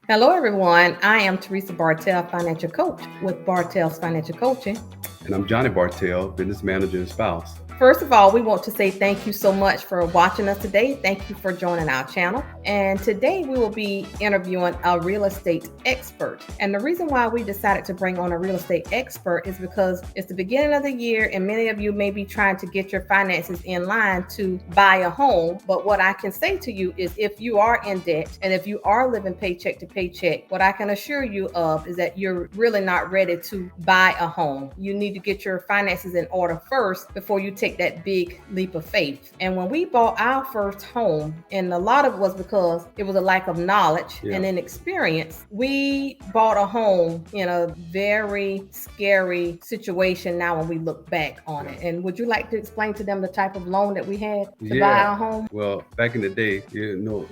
Hello, everyone. I am Theresa Bartelle, financial coach with Bartelle's Financial Coaching. And I'm Johnny Bartelle, business manager and spouse. First of all, we want to say thank you so much for watching us today. Thank you for joining our channel. And today we will be interviewing a real estate expert. And the reason why we decided to bring on a real estate expert is because it's the beginning of the year and many of you may be trying to get your finances in line to buy a home. But what I can say to you is if you are in debt and if you are living paycheck to paycheck, what I can assure you of is that you're really not ready to buy a home. You need to get your finances in order first before you take that big leap of faith. And when we bought our first home, and a lot of it was because it was a lack of knowledge and inexperience, we bought a home in a very scary situation now when we look back on it. And would you like to explain to them the type of loan that we had to buy our home? Well, back in the day, the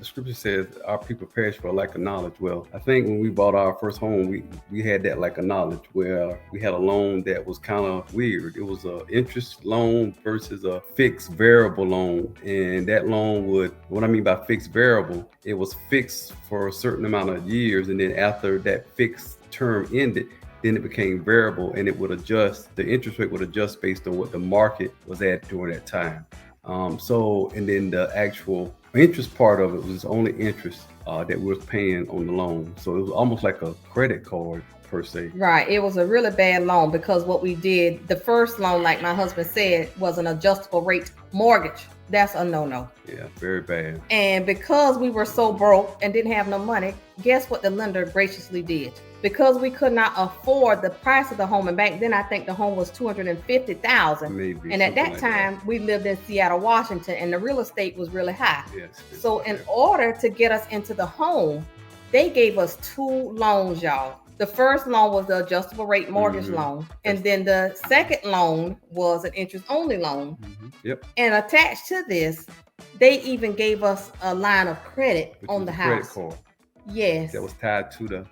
scripture says our people perish for lack of knowledge. Well, I think when we bought our first home, we had that lack of knowledge where we had a loan that was kind of weird. It was an interest loan versus a fixed variable loan. And that loan what I mean by fixed variable, it was fixed for a certain amount of years. And then after that fixed term ended, then it became variable and it would adjust, the interest rate would adjust based on what the market was at during that time. And then the actual interest part of it was only interest that we were paying on the loan. So it was almost like a credit card per se. Right. It was a really bad loan because what we did, the first loan, like my husband said, was an adjustable rate mortgage. That's a no-no. Yeah, very bad. And because we were so broke and didn't have no money, guess what the lender graciously did? Because we could not afford the price of the home, and back then I think the home was $250,000. And at that time, we lived in Seattle, Washington, and the real estate was really high. Yes, so in order to get us into the home, they gave us two loans, y'all. The first loan was the adjustable rate mortgage loan. And then the second loan was an interest only loan. Yep. And attached to this, they even gave us a line of credit on the house. Credit card. Yes. That was tied to the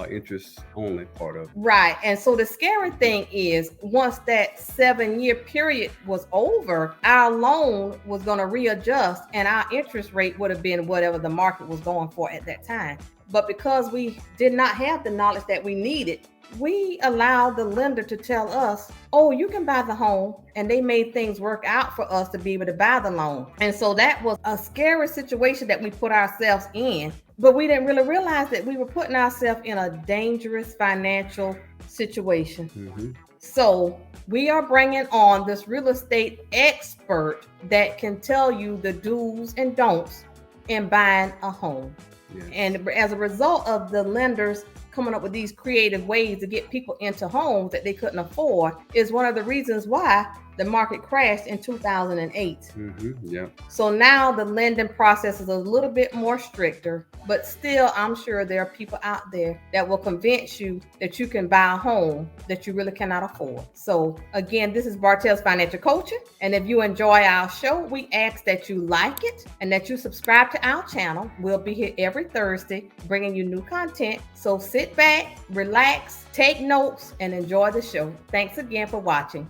interest only part of it. Right. And so the scary thing is once that 7-year period was over, our loan was going to readjust and our interest rate would have been whatever the market was going for at that time. But because we did not have the knowledge that we needed, we allowed the lender to tell us, oh, you can buy the home. And they made things work out for us to be able to buy the loan. And so that was a scary situation that we put ourselves in. But we didn't really realize that we were putting ourselves in a dangerous financial situation. So we are bringing on this real estate expert that can tell you the do's and don'ts in buying a home. Yes. And as a result of the lenders coming up with these creative ways to get people into homes that they couldn't afford is one of the reasons why the market crashed in 2008. Yeah. So now the lending process is a little bit more stricter, but still I'm sure there are people out there that will convince you that you can buy a home that you really cannot afford. So again, this is Bartelle's Financial Coaching. And if you enjoy our show, we ask that you like it and that you subscribe to our channel. We'll be here every Thursday bringing you new content. So sit back, relax, take notes, and enjoy the show. Thanks again for watching.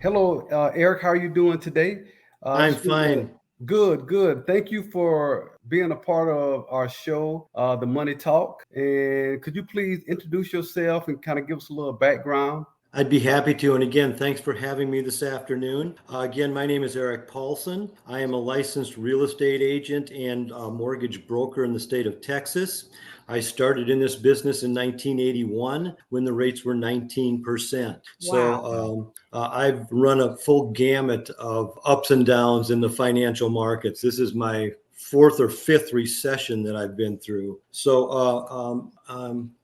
Hello, Eric. How are you doing today? I'm fine. Good. Thank you for being a part of our show, The Money Talk. And could you please introduce yourself and kind of give us a little background? I'd be happy to. And again, thanks for having me this afternoon. Again, my name is Eric Paulson. I am a licensed real estate agent and mortgage broker in the state of Texas. I started in this business in 1981 when the rates were 19%. Wow. So I've run a full gamut of ups and downs in the financial markets. This is my fourth or fifth recession that I've been through. So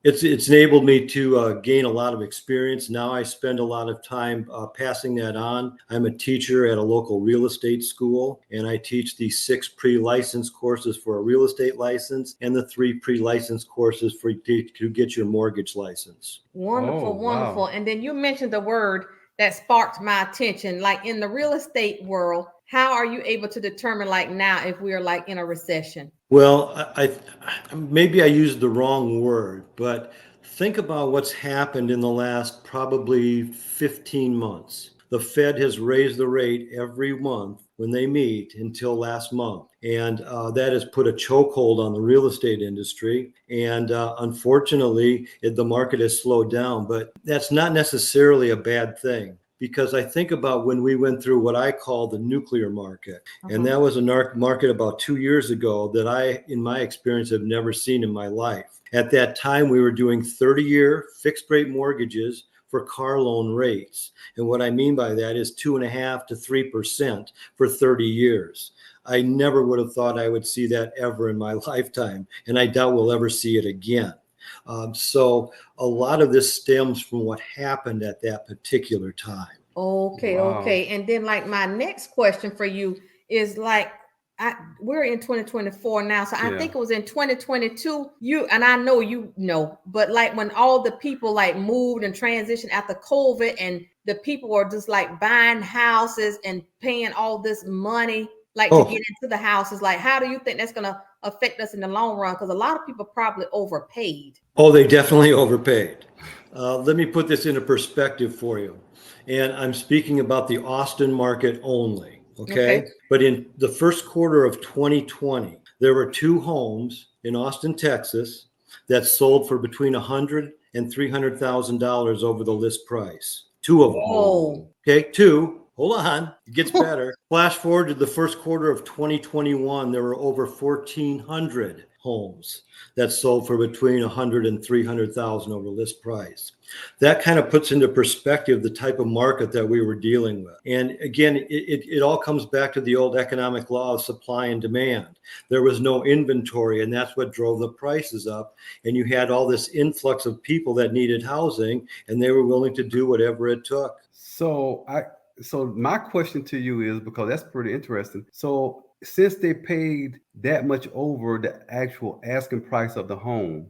it's enabled me to gain a lot of experience. Now I spend a lot of time passing that on. I'm a teacher at a local real estate school, and I teach the 6 pre-license courses for a real estate license and the 3 pre-license courses to get your mortgage license. Wonderful. Wow. And then you mentioned the word that sparked my attention, like in the real estate world. How are you able to determine like now if we are like in a recession? Well, I maybe I used the wrong word, but think about what's happened in the last probably 15 months. The Fed has raised the rate every month when they meet until last month. And that has put a chokehold on the real estate industry. And unfortunately, the market has slowed down, but that's not necessarily a bad thing. Because I think about when we went through what I call the nuclear market, and that was a market about 2 years ago that I, in my experience, have never seen in my life. At that time, we were doing 30-year fixed rate mortgages for car loan rates. And what I mean by that is 2.5% to 3% for 30 years. I never would have thought I would see that ever in my lifetime, and I doubt we'll ever see it again. So a lot of this stems from what happened at that particular time. Okay, Wow. okay. And then like my next question for you is like, we're in 2024 now. So I Yeah. think it was in 2022, and I know you know, but like when all the people like moved and transitioned after COVID, and the people were just like buying houses and paying all this money like to get into the houses, like how do you think that's going to affect us in the long run? Because a lot of people probably overpaid. Oh, they definitely overpaid. Let me put this into perspective for you. And I'm speaking about the Austin market only, okay? But in the first quarter of 2020, there were 2 homes in Austin, Texas that sold for between $100,000 and $300,000 over the list price. 2 of them. Oh. Okay, 2. Hold on, it gets better. Flash forward to the first quarter of 2021, there were over 1,400 homes that sold for between $100,000 and $300,000 over list price. That kind of puts into perspective the type of market that we were dealing with. And again, it all comes back to the old economic law of supply and demand. There was no inventory, and that's what drove the prices up. And you had all this influx of people that needed housing, and they were willing to do whatever it took. So my question to you is, because that's pretty interesting. So since they paid that much over the actual asking price of the home,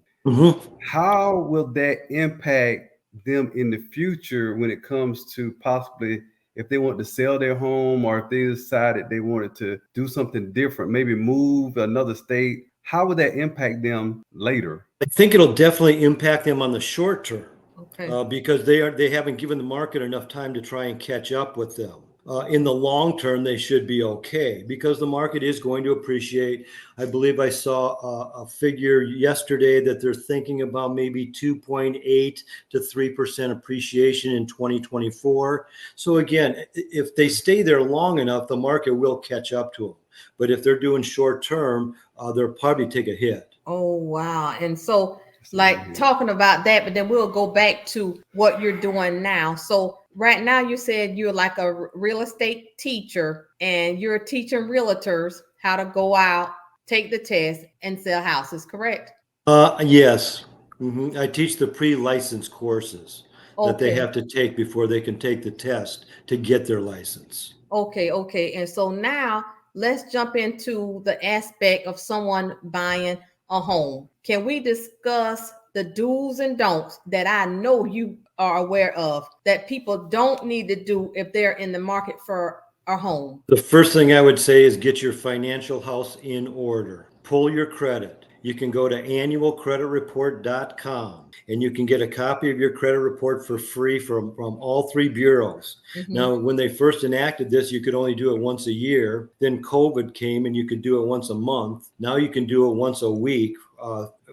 how will that impact them in the future when it comes to possibly if they want to sell their home, or if they decided they wanted to do something different, maybe move another state? How would that impact them later? I think it'll definitely impact them on the short term. Okay. Because they haven't given the market enough time to try and catch up with them. In the long term, they should be okay because the market is going to appreciate. I believe I saw a figure yesterday that they're thinking about maybe 2.8 to 3% appreciation in 2024. So again, if they stay there long enough, the market will catch up to them. But if they're doing short term, they'll probably take a hit. Oh, wow. And so like talking about that, but then we'll go back to what you're doing now. So right now you said you're like a real estate teacher and you're teaching realtors how to go out, take the test and sell houses, correct? Yes. I teach the pre-license courses that they have to take before they can take the test to get their license. Okay. And so now let's jump into the aspect of someone buying a home. Can we discuss the do's and don'ts that I know you are aware of that people don't need to do if they're in the market for a home? The first thing I would say is get your financial house in order. Pull your credit. You can go to annualcreditreport.com and you can get a copy of your credit report for free from all 3 bureaus. Now, when they first enacted this, you could only do it once a year. Then COVID came and you could do it once a month. Now you can do it once a week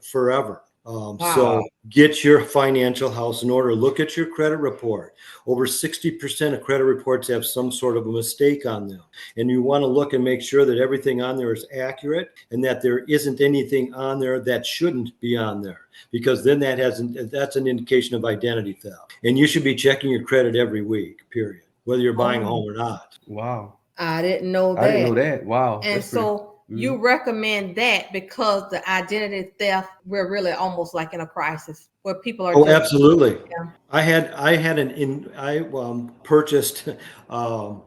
forever. So get your financial house in order. Look at your credit report. Over 60% of credit reports have some sort of a mistake on them. And you want to look and make sure that everything on there is accurate and that there isn't anything on there that shouldn't be on there, because then that's an indication of identity theft. And you should be checking your credit every week, period, whether you're buying a home or not. Wow. I didn't know that. I didn't know that. Wow. And so you recommend that because the identity theft, we're really almost like in a crisis where people are. Oh, absolutely. Yeah. I purchased an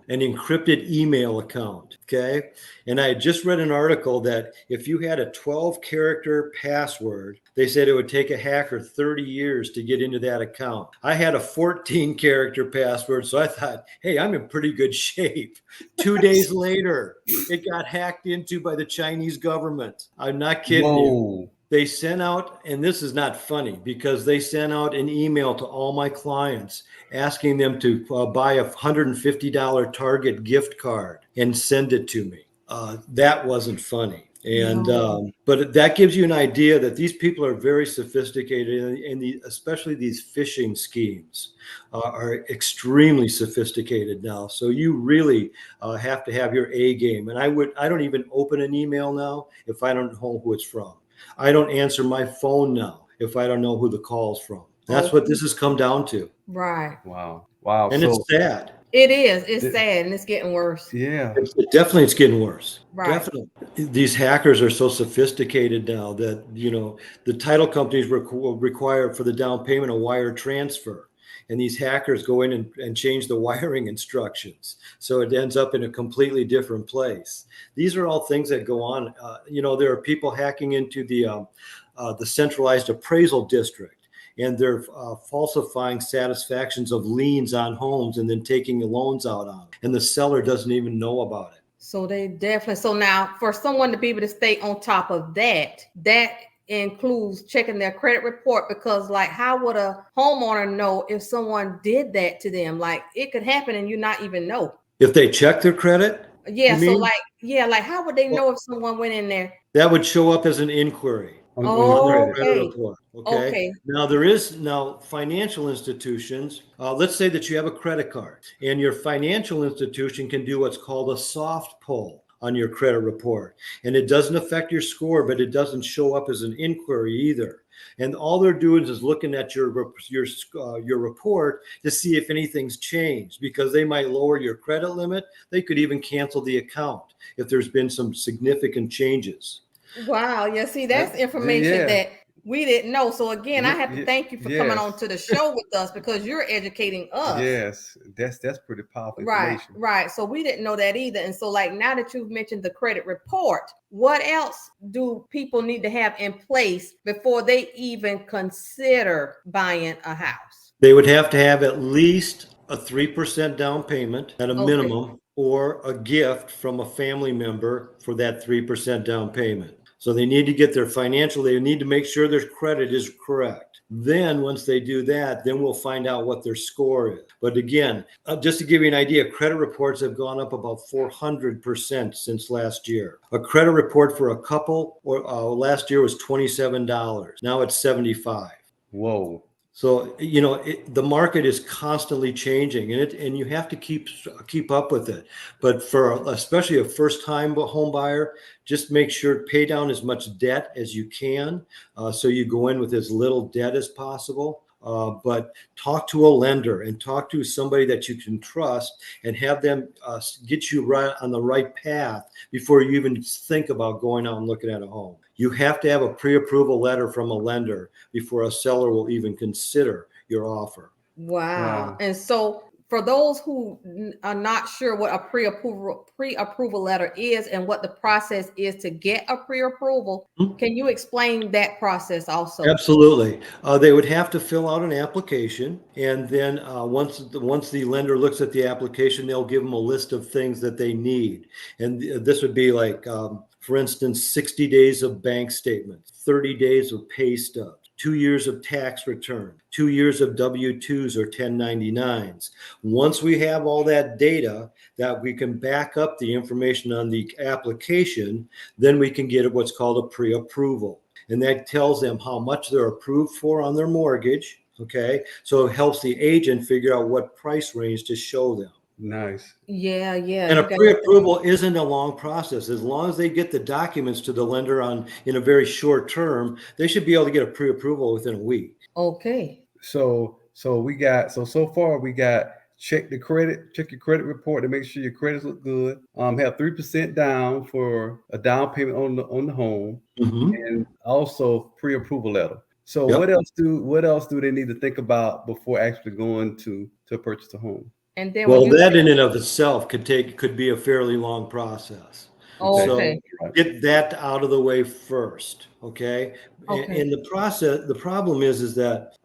encrypted email account. Okay. And I had just read an article that if you had a 12-character password, they said it would take a hacker 30 years to get into that account. I had a 14-character password. So I thought, hey, I'm in pretty good shape. 2 days later, it got hacked into by the Chinese government. I'm not kidding you. they sent out, and this is not funny, because they sent out an email to all my clients asking them to buy a $150 Target gift card and send it to me. That wasn't funny. And No. but that gives you an idea that these people are very sophisticated, and especially these phishing schemes are extremely sophisticated now. So you really have to have your A game. And I don't even open an email now if I don't know who it's from. I don't answer my phone now if I don't know who the call's from. That's what this has come down to. Right. Wow. Wow. And it's sad. It is. It's sad, and it's getting worse. Yeah. It's getting worse. Right. Definitely. These hackers are so sophisticated now that, the title companies require for the down payment a wire transfer. And these hackers go in and change the wiring instructions. So it ends up in a completely different place. These are all things that go on. There are people hacking into the centralized appraisal district, and they're falsifying satisfactions of liens on homes and then taking the loans out on them. And the seller doesn't even know about it. So they definitely, so now for someone to be able to stay on top of that includes checking their credit report, because like, how would a homeowner know if someone did that to them? Like, it could happen and you not even know. If they check their credit? Yeah. So like how would they know if someone went in there? That would show up as an inquiry. Oh, On their credit report. Okay. Now there is financial institutions. Let's say that you have a credit card, and your financial institution can do what's called a soft pull on your credit report, and it doesn't affect your score, but it doesn't show up as an inquiry either. And all they're doing is looking at your report to see if anything's changed, because they might lower your credit limit. They could even cancel the account if there's been some significant changes. Wow. Yeah. See, that's information that we didn't know. So again, I have to thank you for coming on to the show with us, because you're educating us. Yes, that's pretty powerful information. Right. So we didn't know that either. And so like, now that you've mentioned the credit report, what else do people need to have in place before they even consider buying a house? They would have to have at least a 3% down payment at a minimum, or a gift from a family member for that 3% down payment. So they need to get they need to make sure their credit is correct. Then once they do that, then we'll find out what their score is. But again, just to give you an idea, credit reports have gone up about 400% since last year. A credit report for a couple last year was $27. Now it's $75. Whoa. So, the market is constantly changing, and you have to keep up with it. But especially a first-time home buyer, just make sure to pay down as much debt as you can, so you go in with as little debt as possible. But talk to a lender and talk to somebody that you can trust, and have them get you right on the right path before you even think about going out and looking at a home. You have to have a pre-approval letter from a lender before a seller will even consider your offer. Wow. And so for those who are not sure what a pre-approval letter is and what the process is to get a pre-approval, can you explain that process also? Absolutely. They would have to fill out an application, and then once the lender looks at the application, they'll give them a list of things that they need. And this would be like, for instance, 60 days of bank statements, 30 days of pay stubs, 2 years of tax return, 2 years of W-2s or 1099s. Once we have all that data that we can back up the information on the application, then we can get what's called a pre-approval. And that tells them how much they're approved for on their mortgage. Okay. So it helps the agent figure out what price range to show them. Nice. Yeah. And a pre-approval isn't a long process. As long as they get the documents to the lender in a very short term, they should be able to get a pre-approval within a week. Okay. So far we got check your credit report to make sure your credits look good. Have 3% down for a down payment on the home, and also pre-approval letter. So what else do they need to think about before actually going to purchase a home? And then that in and of itself could be a fairly long process. Okay. So get that out of the way first. Okay. And the problem is that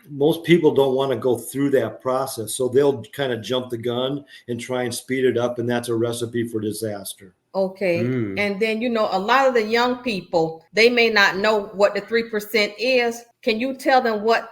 most people don't want to go through that process. So they'll kind of jump the gun and try and speed it up. And that's a recipe for disaster. Okay. Mm. And then, a lot of the young people, they may not know what the 3% is. Can you tell them what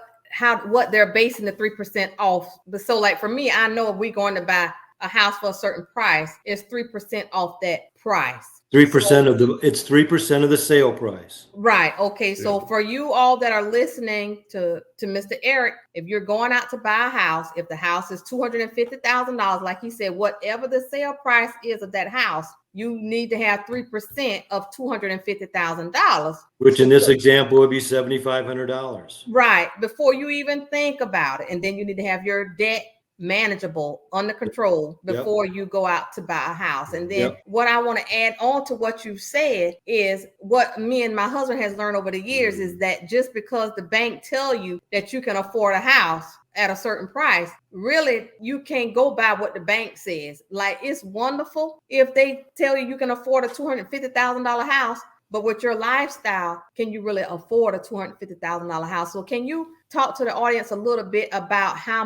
they're basing the 3% off? But so like for me, I know if we're going to buy a house for a certain price, it's 3% off that price. 3% it's 3% of the sale price. Right. Okay. So for you all that are listening to Mr. Eric, if you're going out to buy a house, if the house is $250,000, like he said, whatever the sale price is of that house, you need to have 3% of $250,000. Which in this example would be $7,500. Right. Before you even think about it. And then you need to have your debt manageable, under control before you go out to buy a house. And then what I want to add on to what you said is what me and my husband has learned over the years is that just because the bank tell you that you can afford a house at a certain price, really you can't go by what the bank says. Like, it's wonderful if they tell you can afford a $250,000 house, but with your lifestyle, can you really afford a $250,000 house? So can you talk to the audience a little bit about how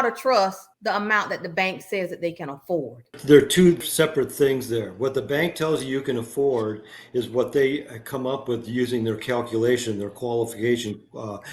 to trust the amount that the bank says that they can afford? There are two separate things there. What the bank tells you can afford is what they come up with using their calculation, their qualification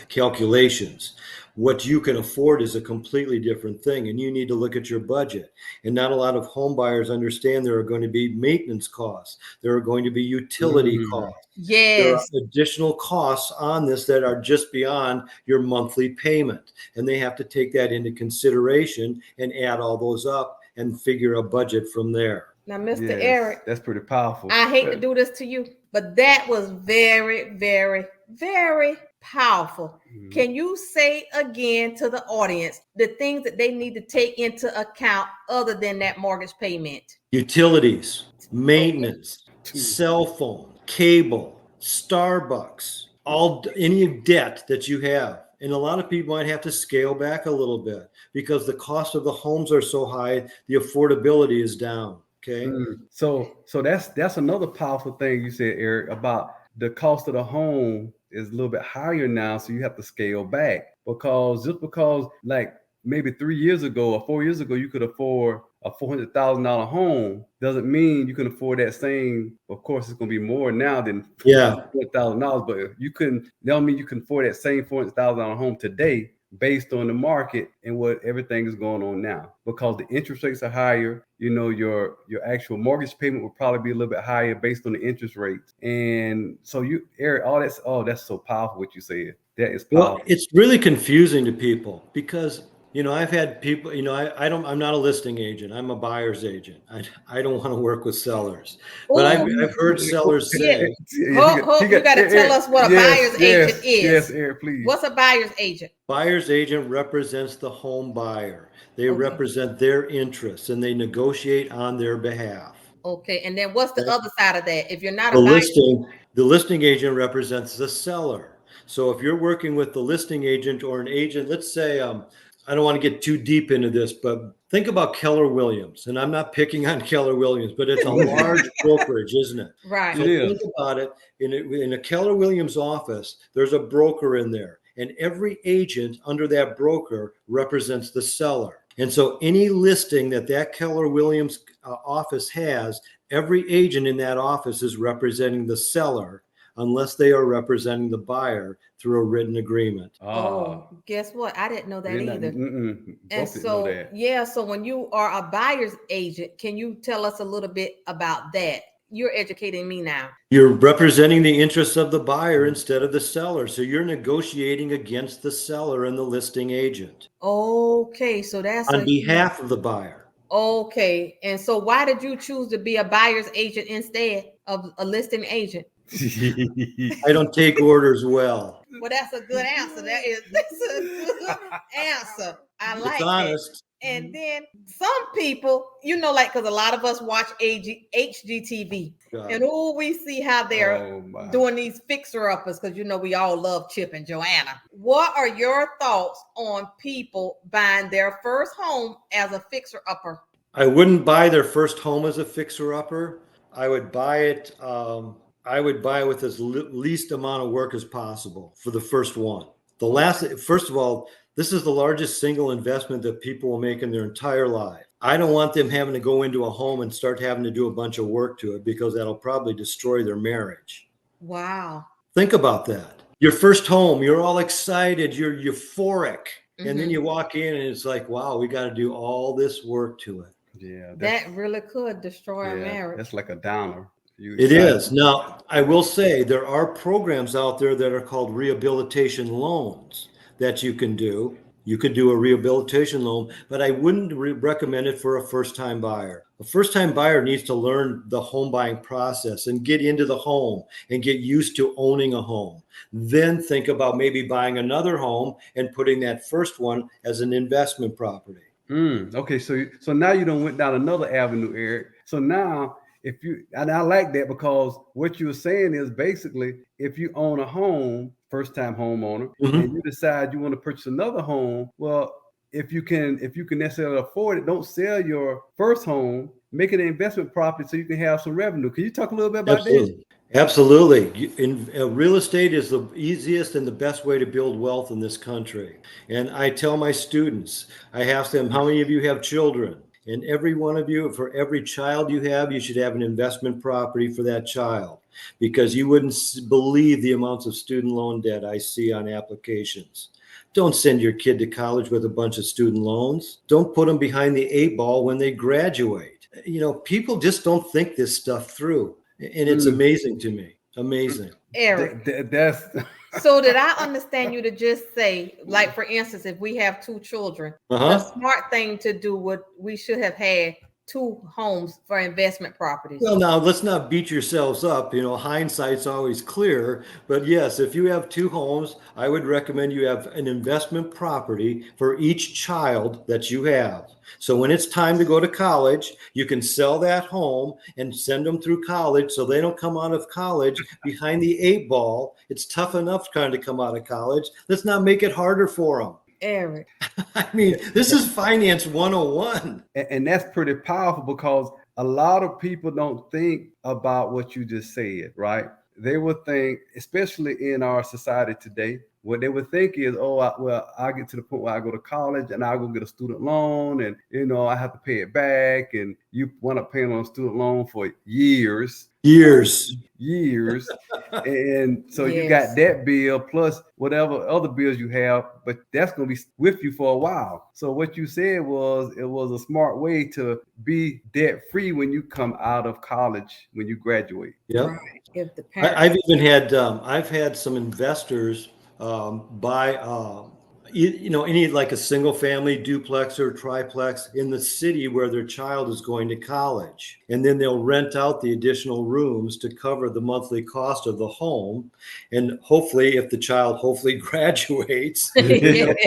calculations. What you can afford is a completely different thing, and you need to look at your budget. And not a lot of home buyers understand there are going to be maintenance costs. There are going to be utility costs. Yes. There are additional costs on this that are just beyond your monthly payment. And they have to take that into consideration and add all those up and figure a budget from there. Now, Mr. Eric, that's pretty powerful. I hate to do this to you, but that was very, very, very powerful. Can you say again to the audience the things that they need to take into account other than that mortgage payment? Utilities, maintenance, cell phone, cable, Starbucks, any debt that you have. And a lot of people might have to scale back a little bit because the cost of the homes are so high, the affordability is down. Okay. So that's another powerful thing you said, Eric, about the cost of the home is a little bit higher now, so you have to scale back because like maybe 3 years ago or 4 years ago you could afford a $400,000 home, doesn't mean you can afford that same. Of course, it's going to be more now than $400,000, but that don't mean you can afford that same $400,000 home today based on the market and what everything is going on now, because the interest rates are higher. Your actual mortgage payment will probably be a little bit higher based on the interest rates. And so Eric, that's so powerful what you said. That is powerful. Well, it's really confusing to people because I've had people, I'm not a listing agent. I'm a buyer's agent. I don't want to work with sellers. But I've heard sellers say. You got to tell us what a buyer's agent is. Yes, Eric, please. What's a buyer's agent? Buyer's agent represents the home buyer. They represent their interests and they negotiate on their behalf. Okay. And then what's the other side of that? If you're not the listing agent represents the seller. So if you're working with the listing agent or an agent, let's say, I don't want to get too deep into this, but think about Keller Williams. And I'm not picking on Keller Williams, but it's a large brokerage, isn't it? Right. So think about it. In a Keller Williams office, there's a broker in there. And every agent under that broker represents the seller. And so any listing that Keller Williams office has, every agent in that office is representing the seller unless they are representing the buyer through a written agreement. Guess what? I didn't know that either. And so, so when you are a buyer's agent, can you tell us a little bit about that? You're educating me now. You're representing the interests of the buyer instead of the seller. So you're negotiating against the seller and the listing agent. Okay, so that's on behalf of the buyer. Okay, and so why did you choose to be a buyer's agent instead of a listing agent? I don't take orders well. Well, that's a good answer. That's a good answer. I like it. Honest. And then some people, because a lot of us watch HGTV, and we see how they're doing these fixer-uppers, because we all love Chip and Joanna. What are your thoughts on people buying their first home as a fixer-upper? I wouldn't buy their first home as a fixer-upper. I would buy it. I would buy with as least amount of work as possible for the first one. First of all, this is the largest single investment that people will make in their entire life. I don't want them having to go into a home and start having to do a bunch of work to it, because that'll probably destroy their marriage. Wow. Think about that. Your first home, you're all excited, you're euphoric. And then Mhm. you walk in and it's like, wow, we got to do all this work to it. Yeah, That really could destroy a yeah, marriage. that's like a downer. You It excited. is. Now, I will say there are programs out there that are called rehabilitation loans that you can do. You could do a rehabilitation loan, but I wouldn't recommend it for a first-time buyer. A first-time buyer needs to learn the home buying process and get into the home and get used to owning a home. Then think about maybe buying another home and putting that first one as an investment property. Okay, so now you done went down another avenue, Eric. So now, if you, and I like that, because what you were saying is basically, if you own a home, first time homeowner, and you decide you want to purchase another home, well, if you can necessarily afford it, don't sell your first home, make it an investment property so you can have some revenue. Can you talk a little bit about that? Absolutely. Real estate is the easiest and the best way to build wealth in this country. And I tell my students, I ask them, how many of you have children? And every one of you, for every child you have, you should have an investment property for that child, because you wouldn't believe the amounts of student loan debt I see on applications. Don't send your kid to college with a bunch of student loans. Don't put them behind the 8 ball when they graduate. You know, people just don't think this stuff through. And it's amazing to me. Amazing. Eric, That's so did I understand you to just say, like, for instance, if we have 2 children, the smart thing to do would, we should have had 2 homes for investment properties? Well, now let's not beat yourselves up. You know, hindsight's always clear. But yes, if you have 2 homes, I would recommend you have an investment property for each child that you have. So when it's time to go to college, you can sell that home and send them through college so they don't come out of college behind the 8 ball. It's tough enough trying to come out of college. Let's not make it harder for them. Eric. I mean, this is finance 101. and that's pretty powerful, because a lot of people don't think about what you just said, right? They would think, especially in our society today, what they would think is, oh, I get to the point where I go to college and I'll go get a student loan, and, you know, I have to pay it back. And you want to pay on a student loan for years. And so you got that bill plus whatever other bills you have, but that's going to be with you for a while. So what you said was, it was a smart way to be debt free when you come out of college, when you graduate. Yeah. Right. If the I've even had, I've had some investors buy, you know, any like a single family duplex or triplex in the city where their child is going to college. And then they'll rent out the additional rooms to cover the monthly cost of the home. And hopefully, if the child graduates, within,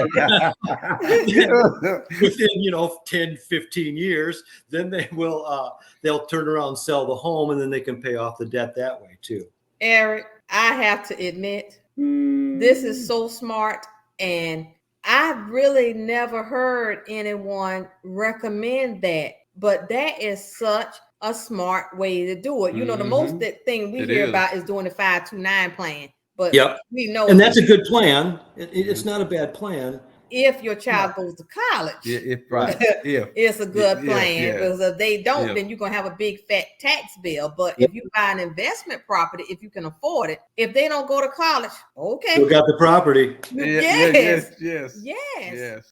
you know, 10, 15 years, then they will, they'll turn around and sell the home, and then they can pay off the debt that way too. Eric, I have to admit, this is so smart, and I've really never heard anyone recommend that, but that is such a smart way to do it. You know, the most thing we hear about is doing the 529 plan, but we know, and that's a good plan. It's not a bad plan. If your child goes to college, it's a good plan. Because if they don't, then you're gonna have a big fat tax bill. But if you buy an investment property, if you can afford it, if they don't go to college, okay, you got the property. Yes.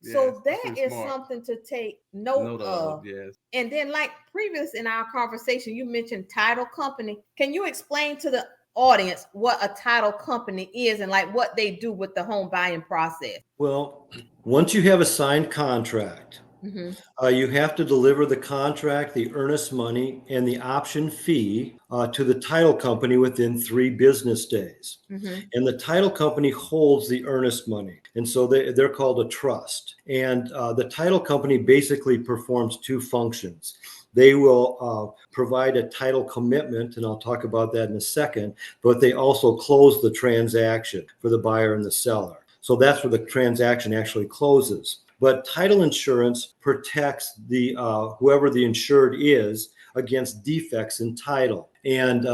So that is something to take note of. And then, like previous in our conversation, you mentioned title company. Can you explain to the audience what a title company is and like what they do with the home buying process? Well, once you have a signed contract, you have to deliver the contract, the earnest money, and the option fee to the title company within 3 business days. And the title company holds the earnest money. And so they're called a trust. And the title company basically performs 2 functions. They will provide a title commitment, and I'll talk about that in a second, but they also close the transaction for the buyer and the seller. So that's where the transaction actually closes. But title insurance protects the whoever the insured is against defects in title. And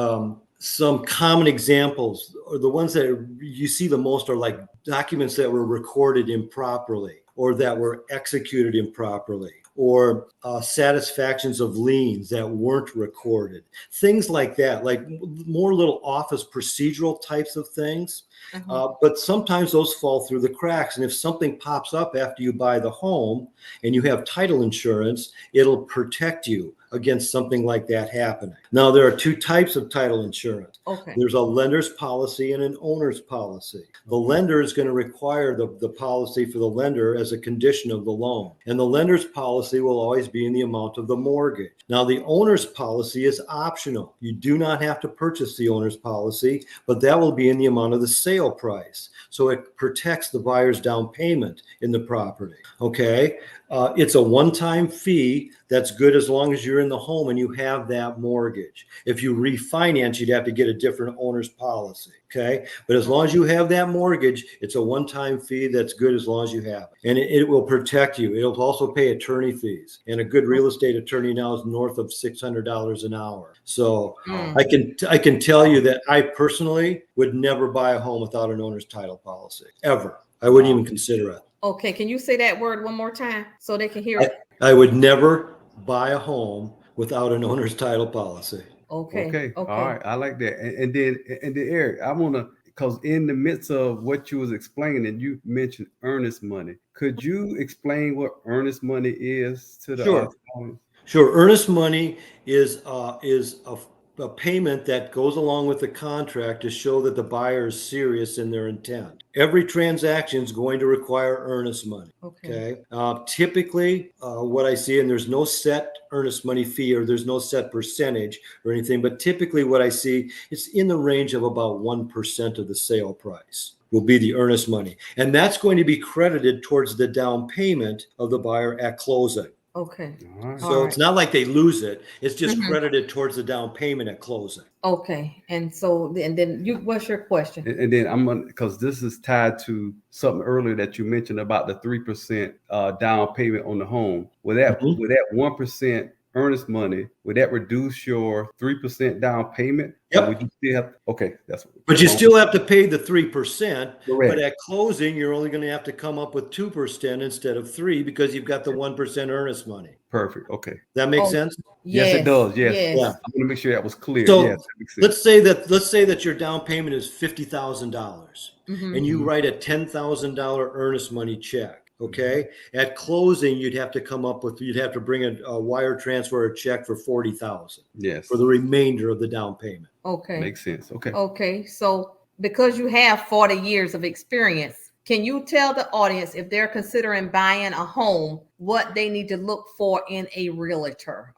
some common examples, or the ones that you see the most, are like documents that were recorded improperly or that were executed improperly, or satisfactions of liens that weren't recorded, things like that, like more little office procedural types of things. But sometimes those fall through the cracks. And if something pops up after you buy the home and you have title insurance, it'll protect you against something like that happening. Now, there are two types of title insurance. Okay. There's a lender's policy and an owner's policy. The lender is going to require the policy for the lender as a condition of the loan. And the lender's policy will always be in the amount of the mortgage. Now, the owner's policy is optional. You do not have to purchase the owner's policy, but that will be in the amount of the sale price. So it protects the buyer's down payment in the property. Okay. It's a one-time fee that's good as long as you're in the home and you have that mortgage. If you refinance, you'd have to get a different owner's policy. Okay. But as long as you have that mortgage, it's a one-time fee that's good as long as you have it. And it will protect you. It'll also pay attorney fees. And a good real estate attorney now is north of $600 an hour. So I can tell you that I personally would never buy a home without an owner's title policy, ever. I wouldn't even consider it. Okay, can you say that word one more time so they can hear it? I would never buy a home without an owner's title policy. Okay. All right. I like that. And then Eric, I want to, because in the midst of what you was explaining, you mentioned earnest money. Could you explain what earnest money is to the audience? Sure. Earnest money is a payment that goes along with the contract to show that the buyer is serious in their intent. Every transaction is going to require earnest money. Okay. Typically, what I see, and there's no set earnest money fee or there's no set percentage or anything, but typically what I see, it's in the range of about 1% of the sale price will be the earnest money. And that's going to be credited towards the down payment of the buyer at closing. Okay. So it's not like they lose it. It's just credited towards the down payment at closing. Okay. And then what's your question? And then I'm gonna, because this is tied to something earlier that you mentioned about the 3% down payment on the home. With that 1% earnest money, would that reduce your 3% down payment? Yep. Would you still have, okay, that's what. But you still have to pay the 3%. Correct. But at closing, you're only going to have to come up with 2% instead of 3% because you've got the 1% earnest money. Perfect. Okay. That makes sense? Yes, it does. Yes. Yeah. I'm going to make sure that was clear. So yes, let's say that your down payment is $50,000 and you write a $10,000 earnest money check. Okay. At closing, you'd have to bring a wire transfer, a check for $40,000. Yes. For the remainder of the down payment. Okay. Makes sense. Okay. Okay. So because you have 40 years of experience, can you tell the audience if they're considering buying a home, what they need to look for in a realtor?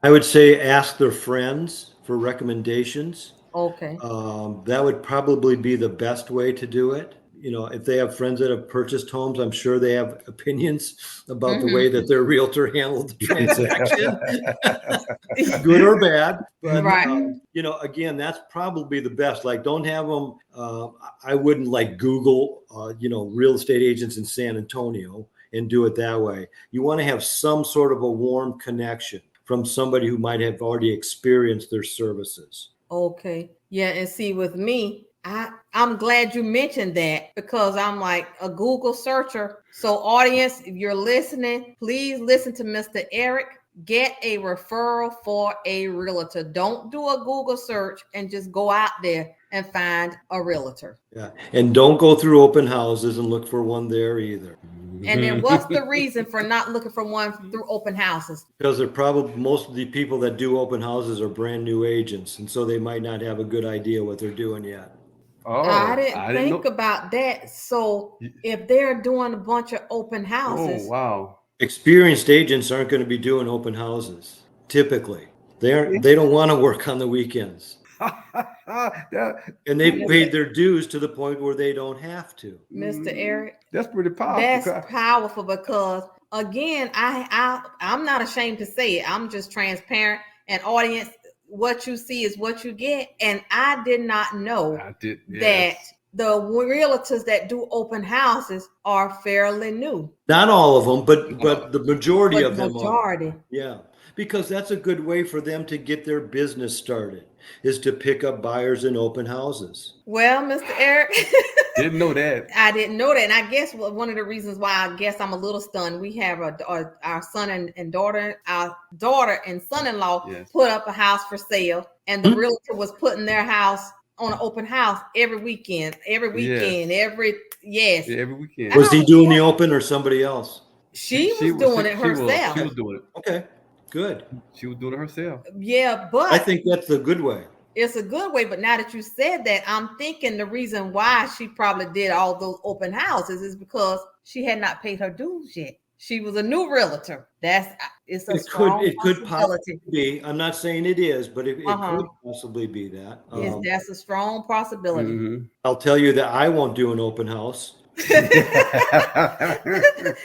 I would say ask their friends for recommendations. Okay. That would probably be the best way to do it. You know, if they have friends that have purchased homes, I'm sure they have opinions about the way that their realtor handled the transaction, good or bad. But, again, that's probably the best. Like, don't have them. I wouldn't Google, real estate agents in San Antonio and do it that way. You want to have some sort of a warm connection from somebody who might have already experienced their services. Okay. Yeah. And see, with me, I'm glad you mentioned that because I'm like a Google searcher. So audience, if you're listening, please listen to Mr. Eric. Get a referral for a realtor. Don't do a Google search and just go out there and find a realtor. Yeah. And don't go through open houses and look for one there either. And then what's the reason for not looking for one through open houses? Because most of the people that do open houses are brand new agents. And so they might not have a good idea what they're doing yet. Oh, I didn't think about that. So if they're doing a bunch of open houses. Oh, wow. Experienced agents aren't going to be doing open houses. Typically, they don't want to work on the weekends. And they've paid their dues to the point where they don't have to. Mr. Eric, that's pretty powerful. That's powerful because again, I'm not ashamed to say it. I'm just transparent. And audience, what you see is what you get. And I did not know that the realtors that do open houses are fairly new. Not all of them, but the majority of them are. Yeah, because that's a good way for them to get their business started, is to pick up buyers in open houses. Well, Mr. Eric, Didn't know that. I didn't know that. And I guess one of the reasons why I guess I'm a little stunned, we have our son and daughter, our daughter and son-in-law Yes. put up a house for sale, and the realtor was putting their house on an open house every weekend, Yes. every Yeah, every weekend. Was he doing the open or somebody else? She was doing it herself. She was doing it. Okay, good. She was doing it herself. Yeah, but I think that's the good way. it's a good way. But now that you said that, I'm thinking the reason why she probably did all those open houses is because she had not paid her dues yet. She was a new realtor. It's a strong could possibly be. I'm not saying it is, but it could possibly be that. That's a strong possibility. Mm-hmm. I'll tell you that I won't do an open house.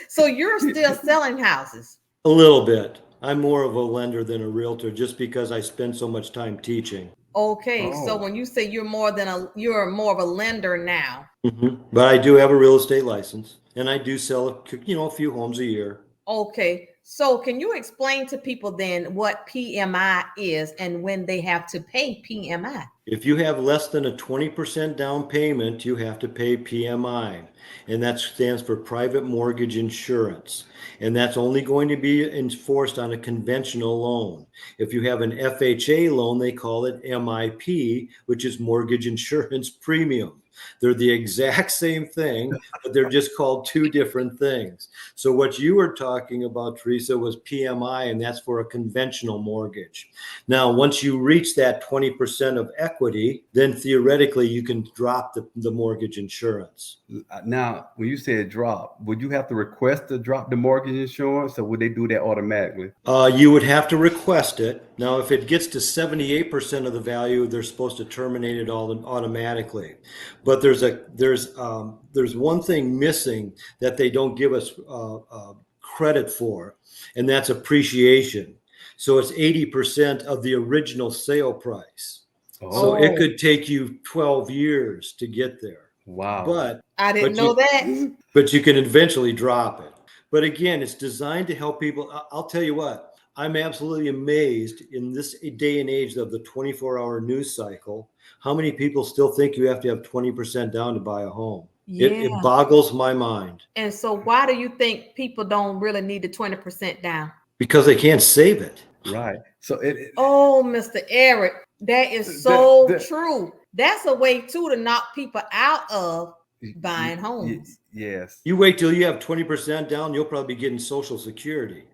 So you're still selling houses? A little bit. I'm more of a lender than a realtor just because I spend so much time teaching. Okay, so when you say you're more of a lender now. Mm-hmm. But I do have a real estate license, and I do sell a few homes a year. Okay, so can you explain to people then what PMI is and when they have to pay PMI? If you have less than a 20% down payment, you have to pay PMI, and that stands for private mortgage insurance. And that's only going to be enforced on a conventional loan. If you have an FHA loan, they call it MIP, which is mortgage insurance premium. They're the exact same thing, but they're just called two different things. So what you were talking about, Theresa, was PMI, and that's for a conventional mortgage. Now, once you reach that 20% of equity, then theoretically you can drop the mortgage insurance. Now, when you said drop, would you have to request to drop the mortgage insurance, or would they do that automatically? You would have to request it. Now, if it gets to 78% of the value, they're supposed to terminate it all automatically. But there's one thing missing that they don't give us credit for, and that's appreciation. So it's 80% of the original sale price. So it could take you 12 years to get there. Wow. But I didn't know that. But you can eventually drop it. But again, it's designed to help people. I'll tell you what, I'm absolutely amazed in this day and age of the 24-hour news cycle, how many people still think you have to have 20% down to buy a home. Yeah. It boggles my mind. And so why do you think people don't really need the 20% down? Because they can't save it. Right. So Mr. Eric, that is so true. That's a way too to knock people out of buying homes. Yes. You wait till you have 20% down, you'll probably be getting Social Security.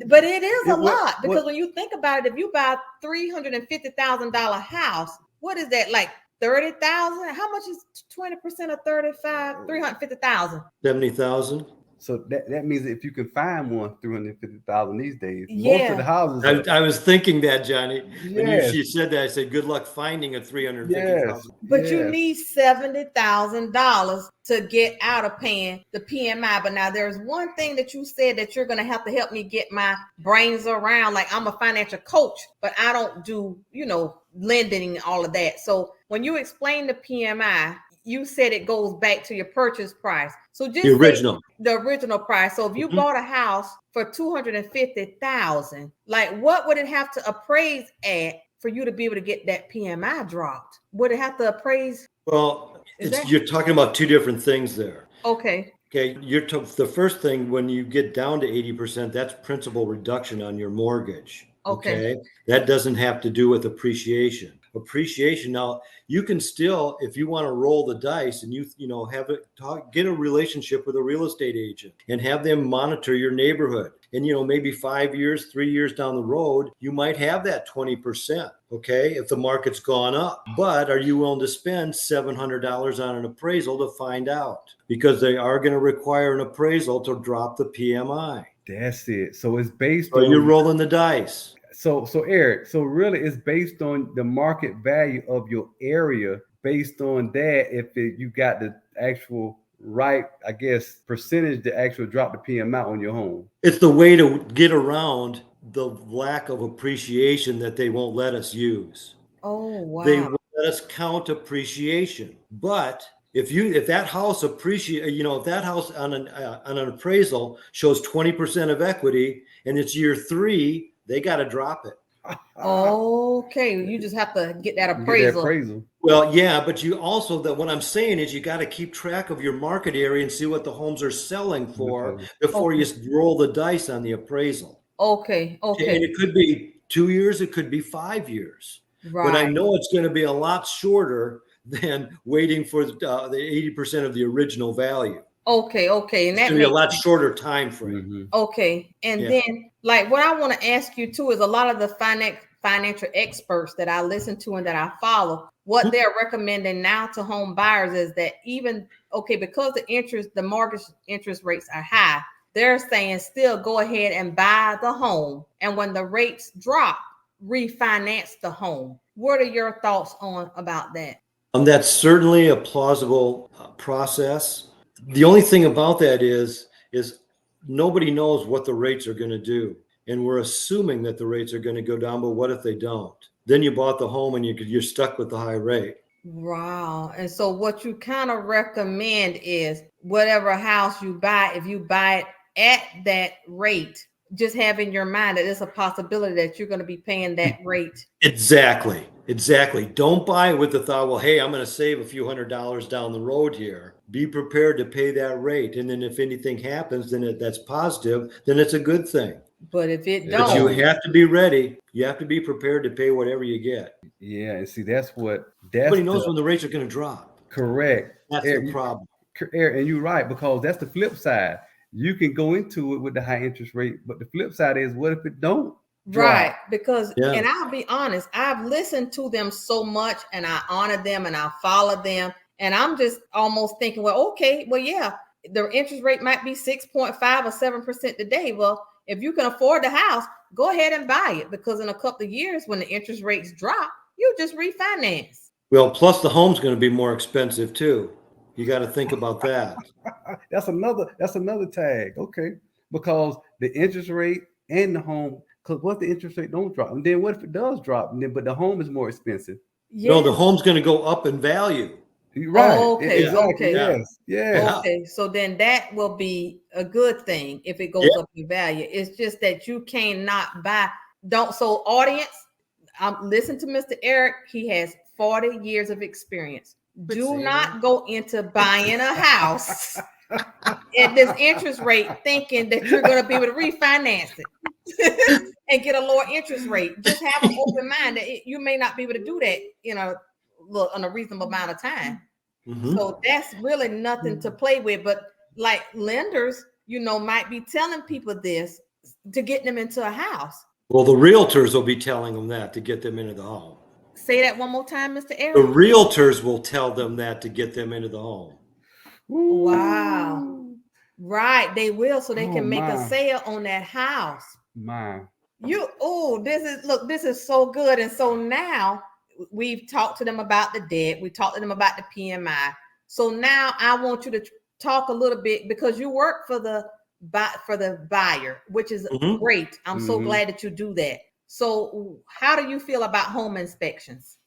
But it is a lot, because when you think about it, if you buy a $350,000 house, what is that, like 30,000? How much is 20% of 35? 350,000. 70,000. So that means if you can find one, 350,000 these days. Yeah. Most of the houses. I was thinking that, Johnny. Yes. When she said that, I said, good luck finding a 350,000. Yes. But you need $70,000 to get out of paying the PMI. But now there's one thing that you said that you're going to have to help me get my brains around. Like, I'm a financial coach, but I don't do, lending and all of that. So when you explain the PMI, you said it goes back to your purchase price. So just the original price. So if you bought a house for $250,000, like what would it have to appraise at for you to be able to get that PMI dropped? Would it have to appraise? Well, you're talking about two different things there. Okay. Okay. The first thing, when you get down to 80%, that's principal reduction on your mortgage. Okay. That doesn't have to do with appreciation. Now, you can still, if you want to roll the dice and get a relationship with a real estate agent and have them monitor your neighborhood. And, maybe 5 years, 3 years down the road, you might have that 20%. Okay. If the market's gone up, but are you willing to spend $700 on an appraisal to find out? Because they are going to require an appraisal to drop the PMI. That's it. So it's based on. So you're rolling the dice. So Eric, really it's based on the market value of your area. Based on that, if you got the actual right, I guess, percentage to actually drop the PMI on your home. It's the way to get around the lack of appreciation that they won't let us use. Oh, wow. They won't let us count appreciation. But if that house if that house on an appraisal shows 20% of equity and it's year 3, they got to drop it. Okay, you just have to get that You get that appraisal. appraisal. Well, yeah, but you also, that what I'm saying is you got to keep track of your market area and see what the homes are selling for before you roll the dice on the appraisal. Okay, And okay, it could be 2 years, it could be 5 years. But I right. know it's going to be a lot shorter than waiting for the 80% of the original value. Okay, okay, and It's that going to be a makes lot shorter time frame. Mhm. okay. And Yeah. then, like, what I want to ask you too is a lot of the financial experts that I listen to and that I follow, what they're recommending now to home buyers is that even because the mortgage interest rates are high, they're saying still go ahead and buy the home, and when the rates drop, refinance the home. What are your thoughts on about that? That's certainly a plausible process. The only thing about that is nobody knows what the rates are going to do, and we're assuming that the rates are going to go down. But what if they don't? Then you bought the home and you're stuck with the high rate. Wow. And so what you kind of recommend is whatever house you buy, if you buy it at that rate, just have in your mind that it's a possibility that you're going to be paying that rate. Exactly. Don't buy it with the thought, well, hey, I'm going to save a few $100s down the road here. Be prepared to pay that rate. And then if anything happens, then that's positive, then it's a good thing. But if it But you don't, have to be ready. You have to be prepared to pay whatever you get. Yeah, and see that's Nobody knows when the rates are going to drop. correct. That's Eric, the problem. Eric, and you're right, because that's the flip side. You can go into it with the high interest rate, but the flip side is what if it don't drop? right? Because, Yeah. and I'll be honest, I've listened to them so much and I honor them and I follow them. And I'm just almost thinking, well, okay, well, yeah, the interest rate might be 6.5 or 7% today. Well, if you can afford the house, go ahead and buy it, because in a couple of years, when the interest rates drop, you just refinance. Well, plus the home's going to be more expensive too. You got to think about that. That's another tag. Okay. Because the interest rate and the home, because what if the interest rate don't drop? And then what if it does drop? And then but the home is more expensive. Yes. No, the home's going to go up in value. You're right. Okay, Exactly. okay. Yes. Yeah. Okay, so then that will be a good thing if it goes up in value. It's just that you cannot buy. So audience, listen to Mr. Eric. He has 40 years of experience. Do not go into buying a house at this interest rate thinking that you're going to be able to refinance it and get a lower interest rate. Just have an open mind that you may not be able to do that, in a reasonable amount of time. Mhm. So that's really nothing to play with. But like lenders, might be telling people this to get them into a house. Well, the realtors will be telling them that to get them into the home. Say that one more time, Mr. Eric. The realtors will tell them that to get them into the home. Wow. Right. They will, so they can make a sale on that house. This is so good. And so now we've talked to them about the debt. We talked to them about the PMI. So now I want you to talk a little bit, because you work for the buyer, which is great. I'm so glad that you do that. So how do you feel about home inspections?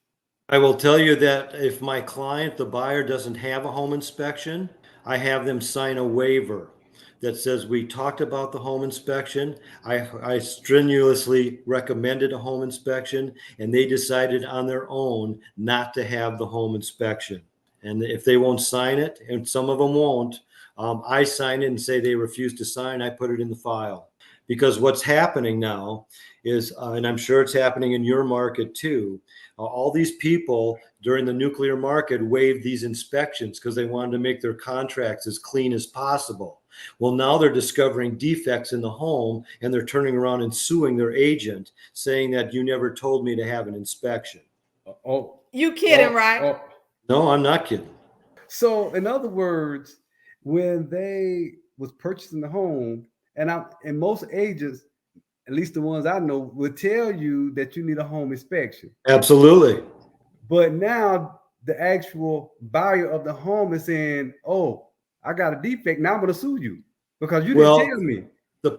I will tell you that if my client, the buyer, doesn't have a home inspection, I have them sign a waiver that says we talked about the home inspection. I strenuously recommended a home inspection, and they decided on their own not to have the home inspection. And if they won't sign it, and some of them won't, I sign it and say they refuse to sign. I put it in the file. Because what's happening now is, and I'm sure it's happening in your market too, all these people during the nuclear market waived these inspections because they wanted to make their contracts as clean as possible. Well, now they're discovering defects in the home, and they're turning around and suing their agent, saying that you never told me to have an inspection. You kidding, right? No, I'm not kidding. So in other words, when they was purchasing the home, and most agents, at least the ones I know, will tell you that you need a home inspection. Absolutely. But now the actual buyer of the home is saying, "Oh, I got a defect. Now I'm going to sue you because you didn't tell me." The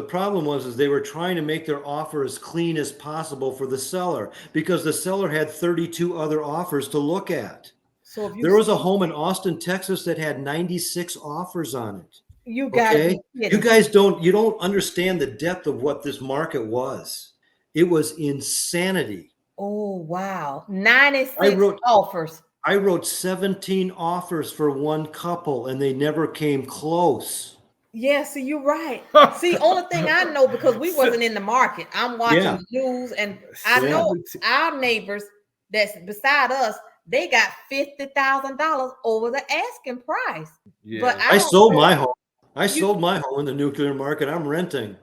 problem was they were trying to make their offer as clean as possible for the seller, because the seller had 32 other offers to look at. So there was a home in Austin, Texas that had 96 offers on it. You guys don't understand the depth of what this market was. It was insanity. Oh, wow. 96 offers. I wrote 17 offers for one couple and they never came close. Yeah, see, you're right. See, only thing I know, because we wasn't in the market, I'm watching the news, and I know our neighbors that's beside us, they got $50,000 over the asking price. Yeah. But I sold my home. I sold my home in the nuclear market. I'm renting.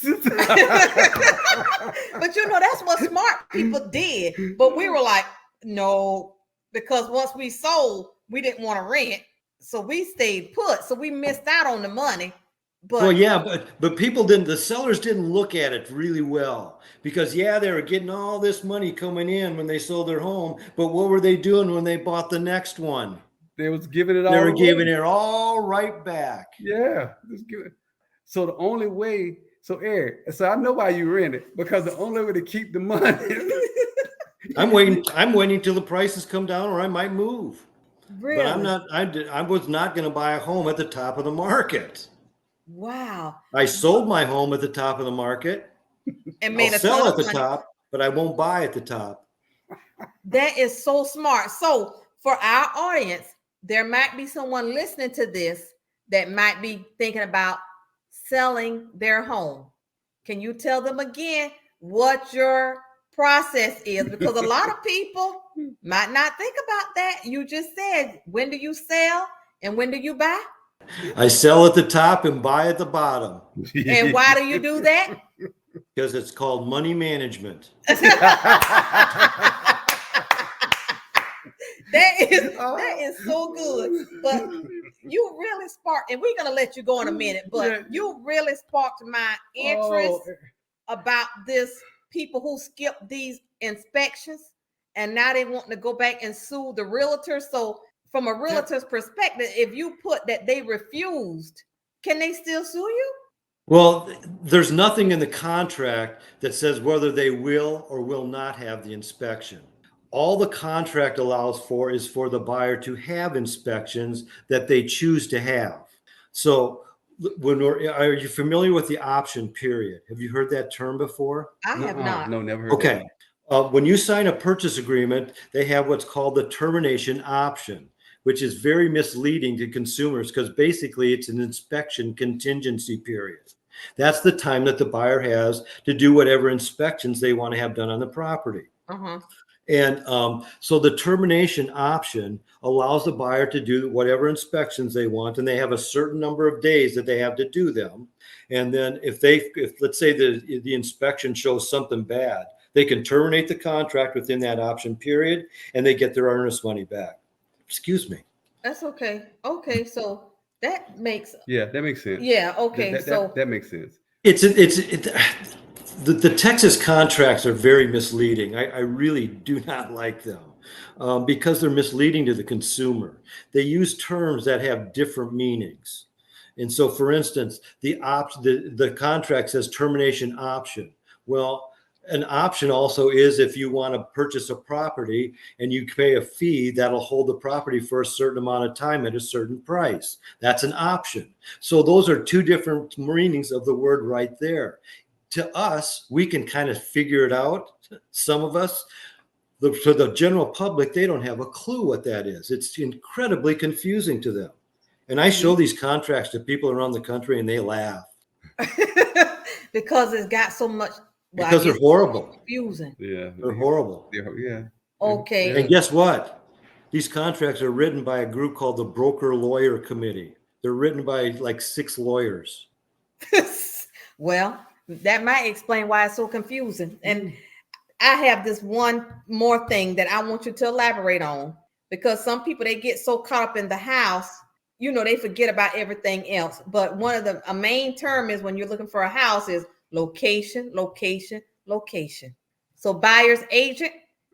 But you know, that's what smart people did. But we were like, no, because once we sold, we didn't want to rent. So we stayed put. So we missed out on the money. But well, yeah, but people didn't, the sellers didn't look at it really well, because they were getting all this money coming in when they sold their home. But what were they doing when they bought the next one? They was giving it all. They were giving it all right back. Yeah. Just give it. So the only way, so Eric, so I know why you rent it, because the only way to keep the money. I'm waiting till the prices come down, or I might move. really? But I was not going to buy a home at the top of the market. Wow. I sold my home at the top of the market And made I'll a sell ton at of the money. top, but I won't buy at the top. That is so smart. So for our audience, there might be someone listening to this that might be thinking about selling their home. Can you tell them again what your process is? Because a lot of people might not think about that. You just said, when do you sell and when do you buy? I sell at the top and buy at the bottom. And why do you do that? Because it's called money management. That is so good. But you really sparked, and we're gonna let you go in a minute, but you really sparked my interest about this, people who skip these inspections and now they want to go back and sue the realtor. So from a realtor's perspective, if you put that they refused, can they still sue you? Well, there's nothing in the contract that says whether they will or will not have the inspection. All the contract allows for is for the buyer to have inspections that they choose to have. So are you familiar with the option period? Have you heard that term before? I have not. No, never heard. Okay. When you sign a purchase agreement, they have what's called the termination option, which is very misleading to consumers, because basically it's an inspection contingency period. That's the time that the buyer has to do whatever inspections they want to have done on the property. And so the termination option allows the buyer to do whatever inspections they want, and they have a certain number of days that they have to do them. And then if let's say the inspection shows something bad, they can terminate the contract within that option period, and they get their earnest money back. Excuse me. That's okay. Okay, so that makes that makes sense. Yeah, okay. That makes sense. The Texas contracts are very misleading. I really do not like them because they're misleading to the consumer. They use terms that have different meanings. And so, for instance, the contract says termination option. Well, an option also is if you want to purchase a property and you pay a fee that'll hold the property for a certain amount of time at a certain price. That's an option. So those are two different meanings of the word right there. To us, we can kind of figure it out. Some of us, to the general public, they don't have a clue what that is. It's incredibly confusing to them. And I show these contracts to people around the country and they laugh. Because it's got so much. Because they're horrible. Confusing. Yeah. They're horrible. Yeah. Okay. And guess what? These contracts are written by a group called the Broker Lawyer Committee. They're written by like 6 lawyers. Well, that might explain why it's so confusing. And I have this one more thing that I want you to elaborate on, because some people, they get so caught up in the house, they forget about everything else. But one of a main term is, when you're looking for a house, is location, location, location. So buyer's agent,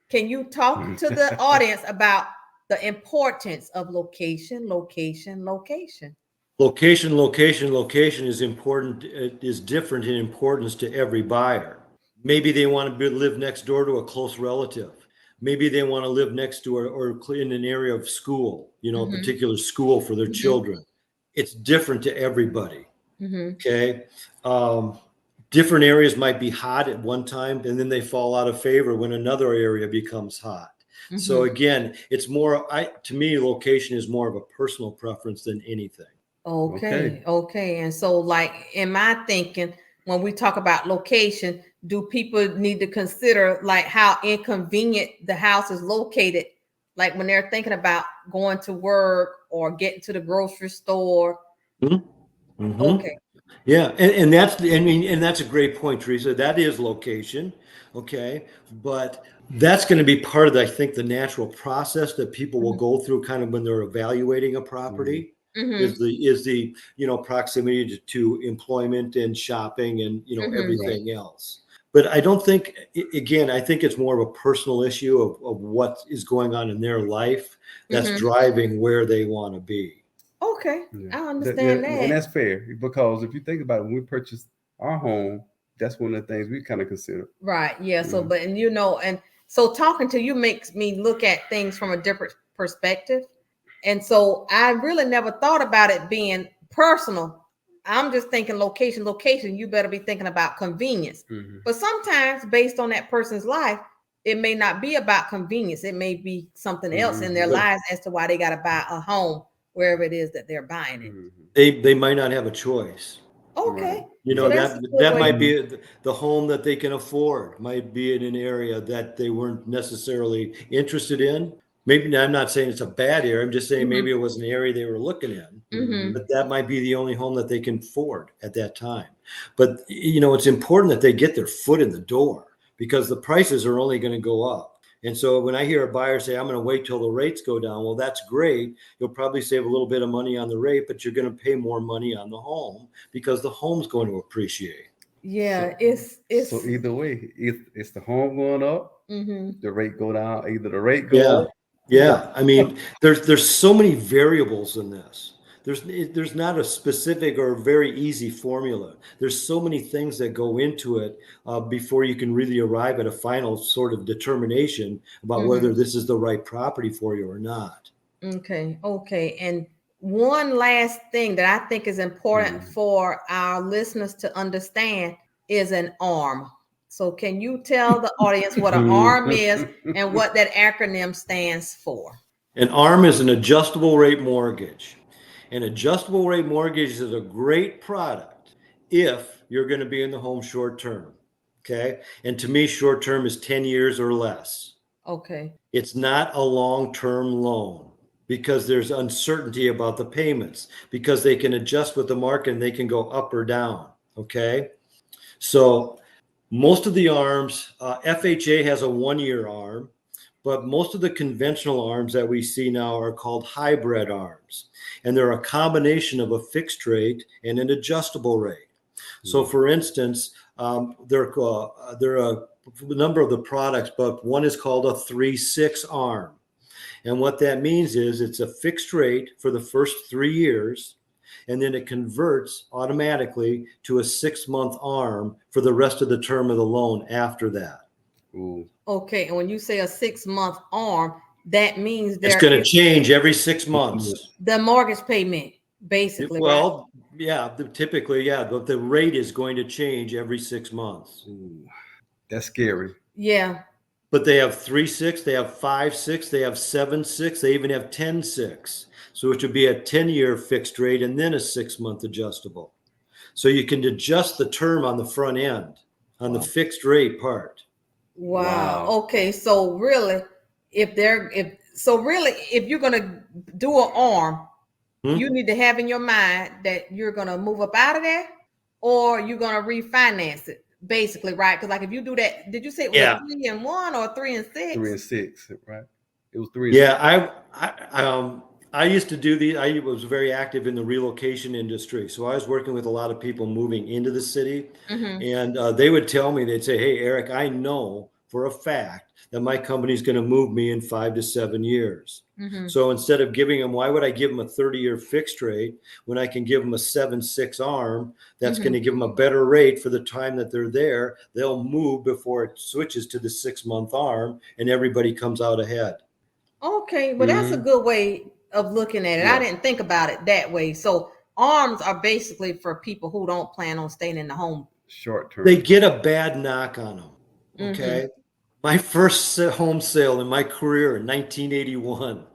can you talk to the audience about the importance of location, location, location? Location, location, location is important. It is different in importance to every buyer. Maybe they want to live next door to a close relative. Maybe they want to live next to or in an area of school, a particular school for their children. It's different to everybody. Okay. different areas might be hot at one time and then they fall out of favor when another area becomes hot. So again, it's more, to me, location is more of a personal preference than anything. Okay. And so, like, in my thinking, when we talk about location, do people need to consider like how inconvenient the house is located? Like when they're thinking about going to work or getting to the grocery store. Okay. Yeah, and that's a great point, Theresa. That is location, okay, but that's going to be part of, I think, the natural process that people will go through, kind of when they're evaluating a property. Is the proximity to employment and shopping and everything else. But I don't think, again, I think it's more of a personal issue of what is going on in their life that's driving where they want to be. Okay, I understand that. And that's fair, because if you think about it, when we purchased our home, that's one of the things we kind of consider. Right. Yeah. So, but, and so talking to you makes me look at things from a different perspective. And so I really never thought about it being personal. I'm just thinking location. You better be thinking about convenience. But sometimes based on that person's life, it may not be about convenience. It may be something else in their lives as to why they got to buy a home wherever it is that they're buying it. They might not have a choice. Okay. So that might be the home that they can afford, might be in an area that they weren't necessarily interested in. Maybe, I'm not saying it's a bad area. I'm just saying maybe it was an area they were looking in, but that might be the only home that they can afford at that time. But, it's important that they get their foot in the door, because the prices are only going to go up. And so when I hear a buyer say, I'm going to wait till the rates go down, well, that's great. You'll probably save a little bit of money on the rate, but you're going to pay more money on the home because the home's going to appreciate. Yeah, it's so either way, it's the home going up, the rate go down, either the rate go up. Yeah. I mean, there's so many variables in this. There's not a specific or very easy formula. There's so many things that go into it before you can really arrive at a final sort of determination about whether this is the right property for you or not. Okay. And one last thing that I think is important for our listeners to understand is an ARM. So can you tell the audience what an ARM is and what that acronym stands for? An ARM is an adjustable rate mortgage. An adjustable rate mortgage is a great product if you're going to be in the home short term. Okay. And to me, short term is 10 years or less. Okay. It's not a long-term loan because there's uncertainty about the payments, because they can adjust with the market and they can go up or down. Okay. So most of the ARMs, FHA has a 1-year ARM, but most of the conventional ARMs that we see now are called hybrid ARMs. And they're a combination of a fixed rate and an adjustable rate. So for instance, there are a number of the products, but one is called a 3-6 ARM. And what that means is it's a fixed rate for the first 3 years, and then it converts automatically to a 6-month ARM for the rest of the term of the loan after that. Okay, and when you say a 6-month ARM, that means it's going to change every 6 months. The mortgage payment, basically. Well, right? Typically, but the rate is going to change every 6 months. That's scary. Yeah. But they have 3-6, they have 5-6, they have 7-6, they even have 10-6. So it would be a 10-year fixed rate and then a 6-month adjustable. So you can adjust the term on the front end, on the fixed rate part. Wow. Okay. So really, if you're going to do an ARM, you need to have in your mind that you're going to move up out of there or you're going to refinance it, basically, right? Because like if you do that, did you say it was a 3-1 or 3-6? 3-6, right? It was 3. Yeah, I used to do these. I was very active in the relocation industry. So I was working with a lot of people moving into the city. And they would tell me, they'd say, hey, Eric, I know for a fact that my company's going to move me in 5 to 7 years. So instead of giving them, why would I give them a 30-year fixed rate when I can give them a 7-6 ARM that's going to give them a better rate for the time that they're there? They'll move before it switches to the 6-month ARM and everybody comes out ahead. Okay, but that's a good way of looking at it. I didn't think about it that way. So ARMs are basically for people who don't plan on staying in the home Short term. They get a bad knock on them. Okay. Mm-hmm. My first home sale in my career in 1981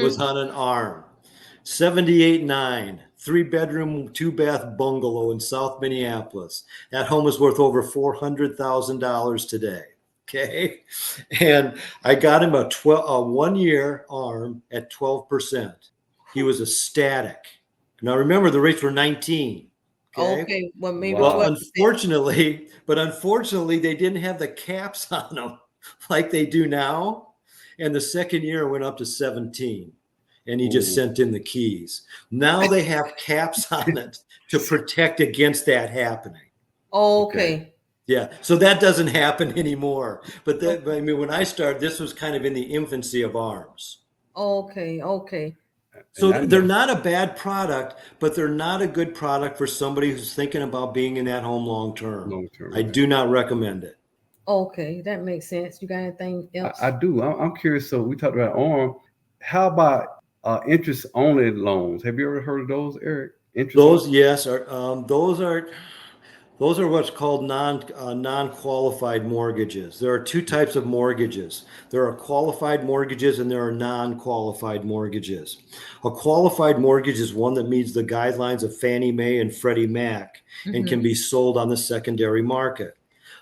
was on an ARM. 78.9, 3-bedroom, 2-bath bungalow in South Minneapolis. That home is worth over $400,000 today. Okay. And I got him a 1-year ARM at 12%. He was ecstatic. Now remember, the rates were 19. Okay. Okay. Well, maybe Wow. 12%. Unfortunately, they didn't have the caps on them like they do now. And the second year went up to 17. And he just sent in the keys. Now they have caps on it to protect against that happening. Okay. Yeah. So that doesn't happen anymore. But I mean, when I started, this was kind of in the infancy of ARMs. Okay. So they're not a bad product, but they're not a good product for somebody who's thinking about being in that home long term. I do not recommend it. Okay, that makes sense. You got anything else? I do. I'm curious. So we talked about ARM. How about interest only loans? Have you ever heard of those, Eric? Those, yes, are those are what's called non-qualified mortgages. There are two types of mortgages. There are qualified mortgages and there are non-qualified mortgages. A qualified mortgage is one that meets the guidelines of Fannie Mae and Freddie Mac and can be sold on the secondary market.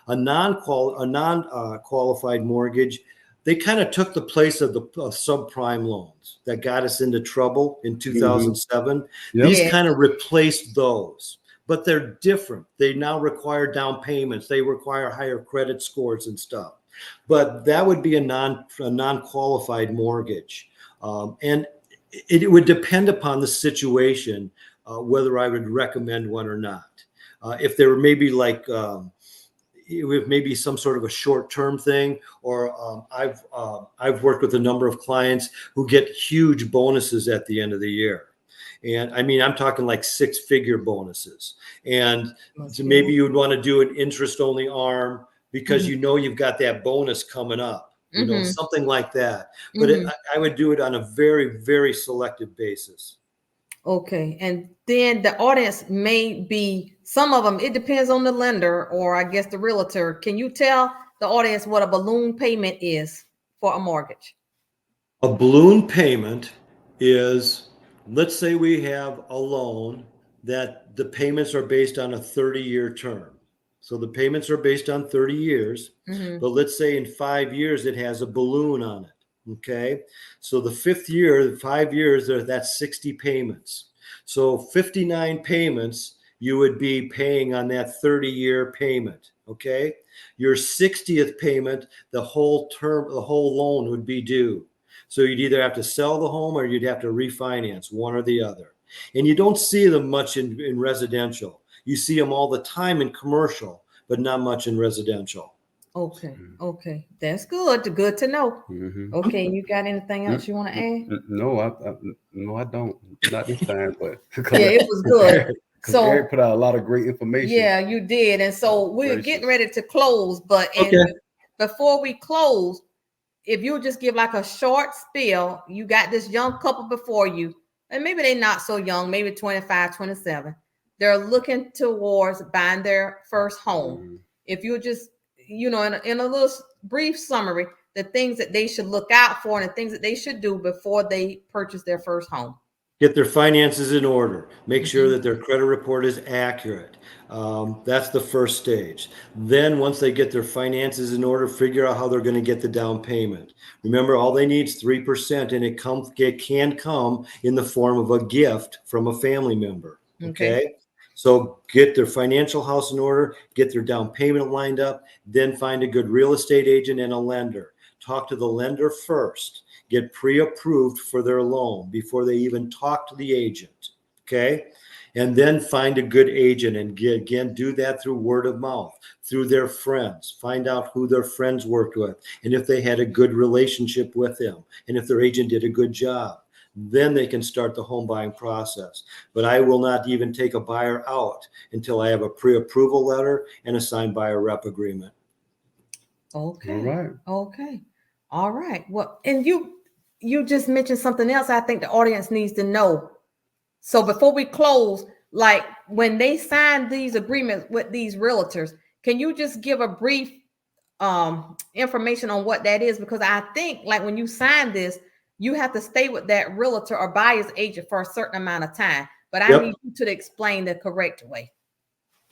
A non-qualified mortgage, they kind of took the place of the subprime loans that got us into trouble in 2007. Yep. These kind of replaced those, but they're different. They now require down payments. They require higher credit scores and stuff. But that would be a non-qualified mortgage. And it would depend upon the situation whether I would recommend one or not. If there were maybe like with maybe some sort of a short-term thing, or I've worked with a number of clients who get huge bonuses at the end of the year. And I mean, I'm talking like 6-figure bonuses. And so maybe you would want to do an interest-only ARM because you know you've got that bonus coming up, you know, something like that. But I would do it on a very, very selective basis. Okay. And then the audience may be, some of them, it depends on the lender or I guess the realtor. Can you tell the audience what a balloon payment is for a mortgage? A balloon payment is, let's say we have a loan that the payments are based on a 30-year term. So the payments are based on 30 years, but let's say in 5 years, it has a balloon on it. Okay. So the 5th year, 5 years, that's 60 payments. So 59 payments you would be paying on that 30-year payment. Okay. Your 60th payment, the whole loan would be due. So you'd either have to sell the home or you'd have to refinance, one or the other. And you don't see them much in residential. You see them all the time in commercial, but not much in residential. Okay. That's good. Good to know. Okay. You got anything else you want to add? No, I don't. Not this time, but yeah, it was good. So Eric put out a lot of great information. Yeah, you did. And so we're getting ready to close, but before we close, if you just give like a short spiel, you got this young couple before you, and maybe they're not so young, maybe 25, 27. They're looking towards buying their first home. If you just, you know, in a little brief summary, the things that they should look out for and the things that they should do before they purchase their first home. Get their finances in order. Make sure that their credit report is accurate. That's the first stage. Then once they get their finances in order, figure out how they're going to get the down payment. Remember, all they need is 3%, and it can come in the form of a gift from a family member. Okay? So get their financial house in order, get their down payment lined up, then find a good real estate agent and a lender. Talk to the lender first. Get pre-approved for their loan before they even talk to the agent, okay? And then find a good agent and again, do that through word of mouth, through their friends. Find out who their friends worked with and if they had a good relationship with them and if their agent did a good job. Then they can start the home buying process. But I will not even take a buyer out until I have a pre-approval letter and a signed buyer rep agreement. Okay. All right. Okay. All right. Well, and you just mentioned something else I think the audience needs to know. So before we close, like when they sign these agreements with these realtors, can you just give a brief information on what that is? Because I think like when you sign this, you have to stay with that realtor or buyer's agent for a certain amount of time. But I need you to explain the correct way.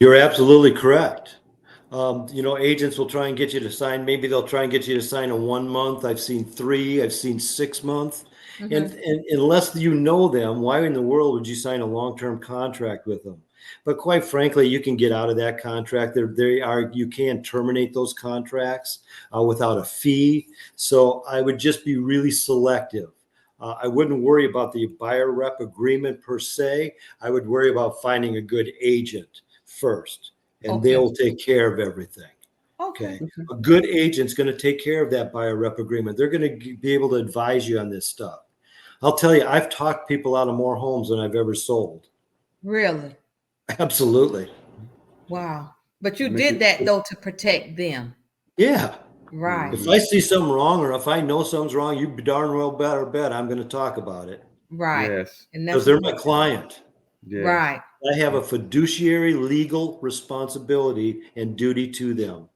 You're absolutely correct. Agents will try and get you to sign. Maybe they'll try and get you to sign a 1 month. I've seen 3. I've seen 6 months. And unless you know them, why in the world would you sign a long-term contract with them? But quite frankly, you can get out of that contract. You can terminate those contracts without a fee. So I would just be really selective. I wouldn't worry about the buyer rep agreement per se. I would worry about finding a good agent first, and they'll take care of everything. Okay. A good agent's going to take care of that buyer rep agreement. They're going to be able to advise you on this stuff. I'll tell you, I've talked people out of more homes than I've ever sold. Really? Absolutely. Wow. But you did that though to protect them. Yeah. Right. If I see something wrong or if I know something's wrong, you darn well better bet I'm going to talk about it. Right. Yes. Because they're my client. Yes. Right. I have a fiduciary legal responsibility and duty to them.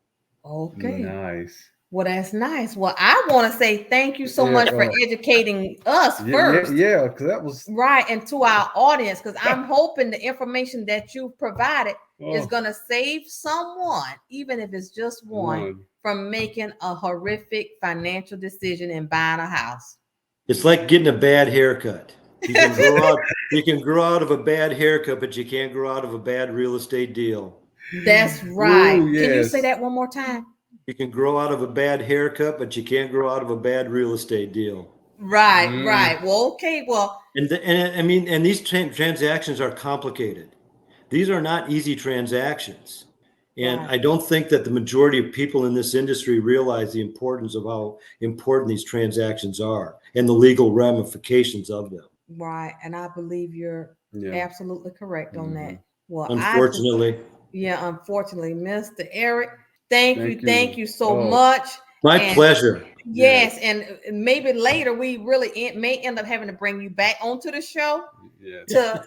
Okay. Nice. Well, that's nice. Well, I want to say thank you so much for educating us first. Yeah, because that was right, and to our audience, because I'm hoping the information that you provided is going to save someone, even if it's just one, from making a horrific financial decision in buying a house. It's like getting a bad haircut. You can grow out of a bad haircut, but you can't grow out of a bad real estate deal. That's right. Ooh, yes. Can you say that one more time? You can grow out of a bad haircut, but you can't grow out of a bad real estate deal. Right, right. Well, okay. Well, and these transactions are complicated. These are not easy transactions. And I don't think that the majority of people in this industry realize the importance of how important these transactions are and the legal ramifications of them. Right. And I believe you're absolutely correct on that. Well, unfortunately. Unfortunately, Mr. Eric, thank you so much. My pleasure. Yes, and maybe later we really may end up having to bring you back onto the show to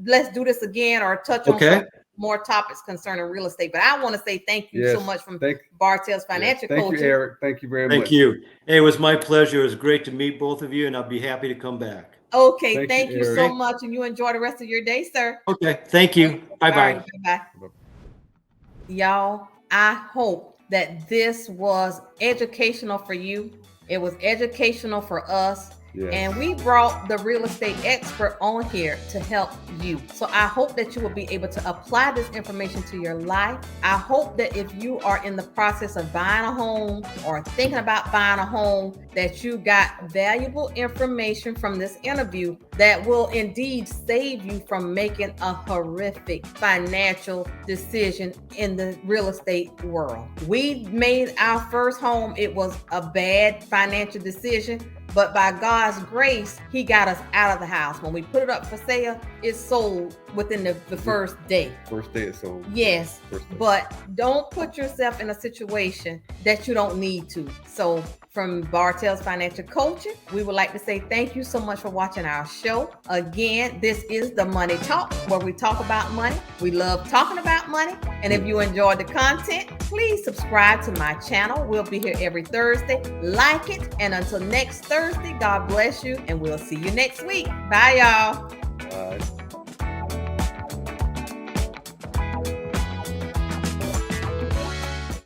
let's do this again or touch on some more topics concerning real estate. But I want to say thank you so much from Bartelle's Financial Coaching. Thank you, Eric. Thank you very much. Thank you. Hey, it was my pleasure. It was great to meet both of you, and I'll be happy to come back. Okay, thank you so much, and you enjoy the rest of your day, sir. Okay, thank you. Bye-bye. Right, bye-bye. Y'all, I hope that this was educational for you. It was educational for us. Yes. And we brought the real estate expert on here to help you. So I hope that you will be able to apply this information to your life. I hope that if you are in the process of buying a home or thinking about buying a home, that you got valuable information from this interview that will indeed save you from making a horrific financial decision in the real estate world. We made our first home. It was a bad financial decision. But by God's grace, he got us out of the house. When we put it up for sale, it sold within the first day. First day it sold. Yes, but don't put yourself in a situation that you don't need to. So from Bartelle's Financial Coaching, we would like to say thank you so much for watching our show. Again, this is the Money Talk, where we talk about money. We love talking about money. And if you enjoyed the content, please subscribe to my channel. We'll be here every Thursday. Like it. And until next Thursday, God bless you. And we'll see you next week. Bye, y'all.